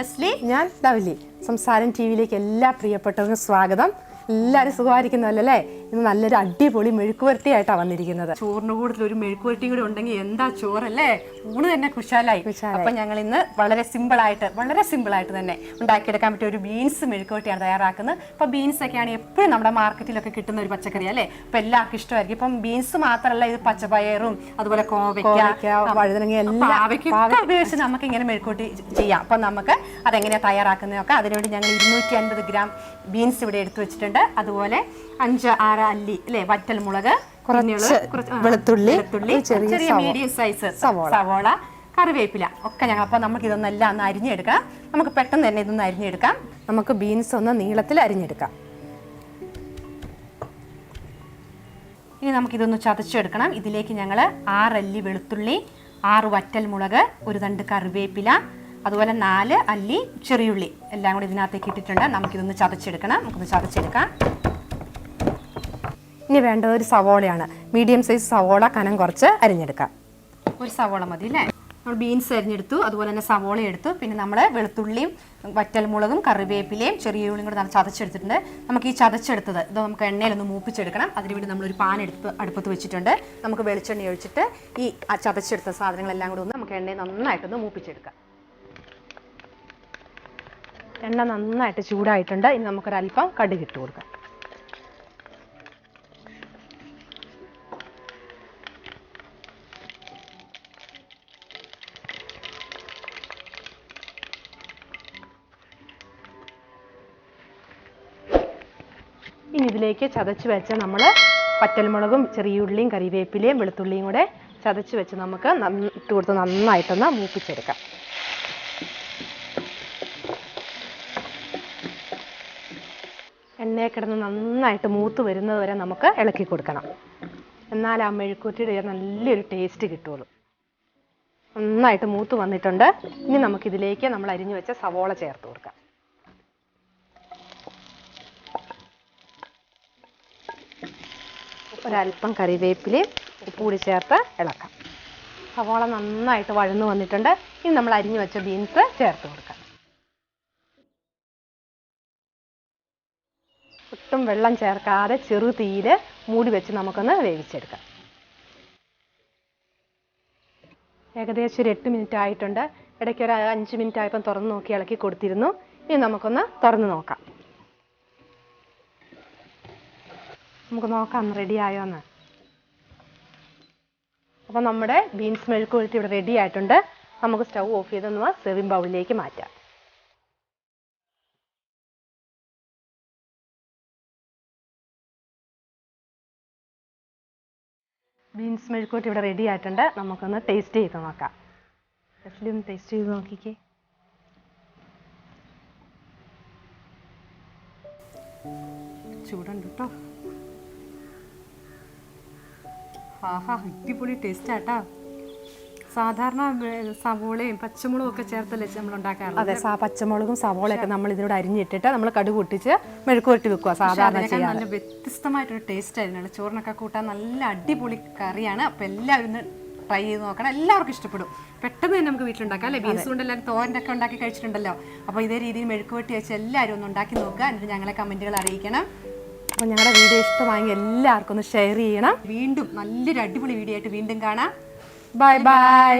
Leslie, ഞാൻ lovely. സംസാരം ടിവിയിലേക്ക് എല്ലാ പ്രിയപ്പെട്ടവർക്കും സ്വാഗതം. എല്ലാവരും സുഖമായിരിക്കുന്നല്ലേ? ഇന്ന് നല്ലൊരു അടിപൊളി മെഴുക്കുവരട്ടിയായിട്ടാണ് വന്നിരിക്കുന്നത്. ചോറിന് കൂടുതൽ ഒരു മെഴുക്കുവരട്ടിയും കൂടി ഉണ്ടെങ്കിൽ എന്താ ചോറല്ലേ, ഊണ് തന്നെ കുശാലായി. അപ്പൊ ഞങ്ങൾ ഇന്ന് വളരെ സിമ്പിളായിട്ട് തന്നെ ഉണ്ടാക്കിയെടുക്കാൻ പറ്റിയ ഒരു ബീൻസ് മെഴുക്കുവരട്ടിയാണ് തയ്യാറാക്കുന്നത്. ഇപ്പൊ ബീൻസ് ഒക്കെയാണ് എപ്പോഴും നമ്മുടെ മാർക്കറ്റിലൊക്കെ കിട്ടുന്ന ഒരു പച്ചക്കറി അല്ലേ. അപ്പൊ എല്ലാവർക്കും ഇഷ്ടമായിരിക്കും. ഇപ്പം ബീൻസ് മാത്രമല്ല, ഇത് പച്ചപ്പയറും അതുപോലെ കോവയ്ക്ക, വഴുതനങ്ങ ഉപയോഗിച്ച് നമുക്ക് ഇങ്ങനെ മെഴുക്കുവരട്ടി ചെയ്യാം. അപ്പൊ നമുക്ക് അതെങ്ങനെയാണ് തയ്യാറാക്കുന്നതൊക്കെ അതിനുവേണ്ടി ഞങ്ങൾ 250 ഗ്രാം ബീൻസ് ഇവിടെ എടുത്തു വെച്ചിട്ടുണ്ട്. അതുപോലെ 5-6 അല്ലി അല്ലെ വറ്റൽ മുളക്, വെളുത്തുള്ളി, ചെറിയ മീഡിയം സൈസ് സവോള, കറിവേപ്പില ഒക്കെ ഞങ്ങൾ. അപ്പൊ നമുക്ക് ഇതൊന്നെല്ലാം ഒന്ന് അരിഞ്ഞെടുക്കാം. നമുക്ക് പെട്ടെന്ന് തന്നെ ഇതൊന്ന് അരിഞ്ഞെടുക്കാം. നമുക്ക് ബീൻസ് ഒന്ന് നീളത്തിൽ അരിഞ്ഞെടുക്കാം. ഇനി നമുക്കിതൊന്ന് ചതച്ചെടുക്കണം. ഇതിലേക്ക് ഞങ്ങൾ 6 അല്ലി വെളുത്തുള്ളി, 6 വറ്റൽ മുളക്, ഒരു തണ്ട് കറിവേപ്പില, അതുപോലെ 4 അല്ലി ചെറിയുള്ളി എല്ലാം കൂടി ഇതിനകത്തേക്ക് ഇട്ടിട്ടുണ്ട്. നമുക്കിതൊന്ന് ചതച്ചെടുക്കണം. നമുക്കൊന്ന് ചതച്ചെടുക്കാം. ഇനി വേണ്ടത് ഒരു സവോളയാണ്. മീഡിയം സൈസ് സവോള കനം കുറച്ച് അരിഞ്ഞെടുക്കാം. ഒരു സവോള മതി അല്ലേ. നമ്മൾ ബീൻസ് അരിഞ്ഞെടുത്തു, അതുപോലെ തന്നെ സവോള എടുത്തു. പിന്നെ നമ്മൾ വെളുത്തുള്ളിയും വറ്റൽമുളകും കറിവേപ്പിലയും ചെറിയ ഉള്ളിയും കൂടെ നമ്മൾ ചതച്ചെടുത്തിട്ടുണ്ട്. നമുക്ക് ഈ ചതച്ചെടുത്തത് ഇത് നമുക്ക് എണ്ണയിലൊന്ന് മൂപ്പിച്ചെടുക്കണം. അതിനുവേണ്ടി നമ്മളൊരു പാൻ അടുപ്പത്ത് വെച്ചിട്ടുണ്ട്. നമുക്ക് വെളിച്ചെണ്ണ ഒഴിച്ചിട്ട് ഈ ചതച്ചെടുത്ത സാധനങ്ങളെല്ലാം കൂടെ ഒന്ന് നമുക്ക് എണ്ണയിൽ നന്നായിട്ടൊന്ന് മൂപ്പിച്ചെടുക്കാം. എണ്ണ നന്നായിട്ട് ചൂടായിട്ടുണ്ട്. ഇനി നമുക്കൊരല്പം കടുക് ഇട്ട് കൊടുക്കാം. ഇനി ഇതിലേക്ക് ചതച്ച് വെച്ച നമ്മൾ പച്ചമുളകും ചെറിയ ഉള്ളിയും കറിവേപ്പിലയും വെളുത്തുള്ളിയും കൂടെ ചതച്ച് വെച്ച് നമുക്ക് ഇട്ട് കൊടുത്ത് നന്നായിട്ടൊന്ന് മൂപ്പിച്ചെടുക്കാം. എണ്ണയെ കിടന്ന് നന്നായിട്ട് മൂത്ത് വരുന്നത് വരെ നമുക്ക് ഇളക്കി കൊടുക്കണം. എന്നാൽ ആ മെഴുക്കുവരട്ടിയുടെ നല്ലൊരു ടേസ്റ്റ് കിട്ടുള്ളൂ. നന്നായിട്ട് മൂത്ത് വന്നിട്ടുണ്ട്. ഇനി നമുക്കിതിലേക്ക് നമ്മൾ അരിഞ്ഞു വെച്ച സവോള ചേർത്ത് കൊടുക്കാം. ഒരല്പം കറിവേപ്പിലയും ഉപ്പുകൂടി ചേർത്ത് ഇളക്കാം. സവോള നന്നായിട്ട് വഴന്നു വന്നിട്ടുണ്ട്. ഇനി നമ്മൾ അരിഞ്ഞു വെച്ച ബീൻസ് ചേർത്ത് കൊടുക്കാം. ഒട്ടും വെള്ളം ചേർക്കാതെ ചെറു തീയിൽ മൂടി വെച്ച് നമുക്കൊന്ന് വേവിച്ചെടുക്കാം. ഏകദേശം ഒരു 8 മിനിറ്റ് ആയിട്ടുണ്ട്. ഇടയ്ക്ക് ഒരു 5 മിനിറ്റ് ആയപ്പം തുറന്ന് നോക്കി ഇളക്കി കൊടുത്തിരുന്നു. ഇനി നമുക്കൊന്ന് തുറന്ന് നോക്കാം. നമുക്ക് നോക്കാം റെഡി ആയോന്ന്. അപ്പം നമ്മുടെ ബീൻസ് മെഴുക്കുവരട്ടി ഇവിടെ റെഡി ആയിട്ടുണ്ട്. നമുക്ക് സ്റ്റൗ ഓഫ് ചെയ്തൊന്ന് സെർവിംഗ് ബൗളിലേക്ക് മാറ്റാം. ബീൻസ് മെഴുക്കുവരട്ടി ഇവിടെ റെഡി ആയിട്ടുണ്ട്. നമുക്കൊന്ന് ടേസ്റ്റ് ചെയ്ത് നോക്കാം. ലെസ്ലി ഒന്ന് ടേസ്റ്റ് ചെയ്ത് നോക്കിക്കേ. ചൂടുണ്ട് കേട്ടോ. ആഹാ, അടിപൊളി ടേസ്റ്റ് ആട്ടാ. സാധാരണ സവോളയും പച്ചമുളകും ഒക്കെ ചേർത്തല്ലേ നമ്മൾ ഉണ്ടാക്കാറുള്ളത്. അതെ, പച്ചമുളകും സവോളയൊക്കെ നമ്മൾ ഇതിനോട് അരിഞ്ഞിട്ടിട്ട് നമ്മൾ കടുക് പൊട്ടിച്ച് മെഴുക്കുവരട്ടി വെക്കുക. സാധാരണ നല്ല വ്യത്യസ്തമായിട്ടൊരു ടേസ്റ്റ് ആയിരുന്നു. ചോറിനൊക്കെ കൂട്ടാൻ നല്ല അടിപൊളി കറിയാണ്. അപ്പം എല്ലാവരും ഒന്ന് ട്രൈ ചെയ്ത് നോക്കണം. എല്ലാവർക്കും ഇഷ്ടപ്പെടും. പെട്ടെന്ന് തന്നെ നമുക്ക് വീട്ടിലുണ്ടാക്കാം അല്ലേ. ബീൻസ് കൊണ്ട് എല്ലാവരും തോരനൊക്കെ ഉണ്ടാക്കി കഴിച്ചിട്ടുണ്ടല്ലോ. അപ്പോൾ ഇതേ രീതിയിൽ മെഴുക്കുവരട്ടി വെച്ച് എല്ലാവരും ഒന്ന് ഉണ്ടാക്കി നോക്കുക. എന്നിട്ട് ഞങ്ങളെ കമൻറ്റുകൾ അറിയിക്കണം. അപ്പോൾ ഞങ്ങളുടെ വീഡിയോ ഇഷ്ടമായെങ്കിൽ എല്ലാവർക്കും ഒന്ന് ഷെയർ ചെയ്യണം. വീണ്ടും നല്ലൊരു അടിപൊളി വീഡിയോ ആയിട്ട് വീണ്ടും കാണാം. Bye bye.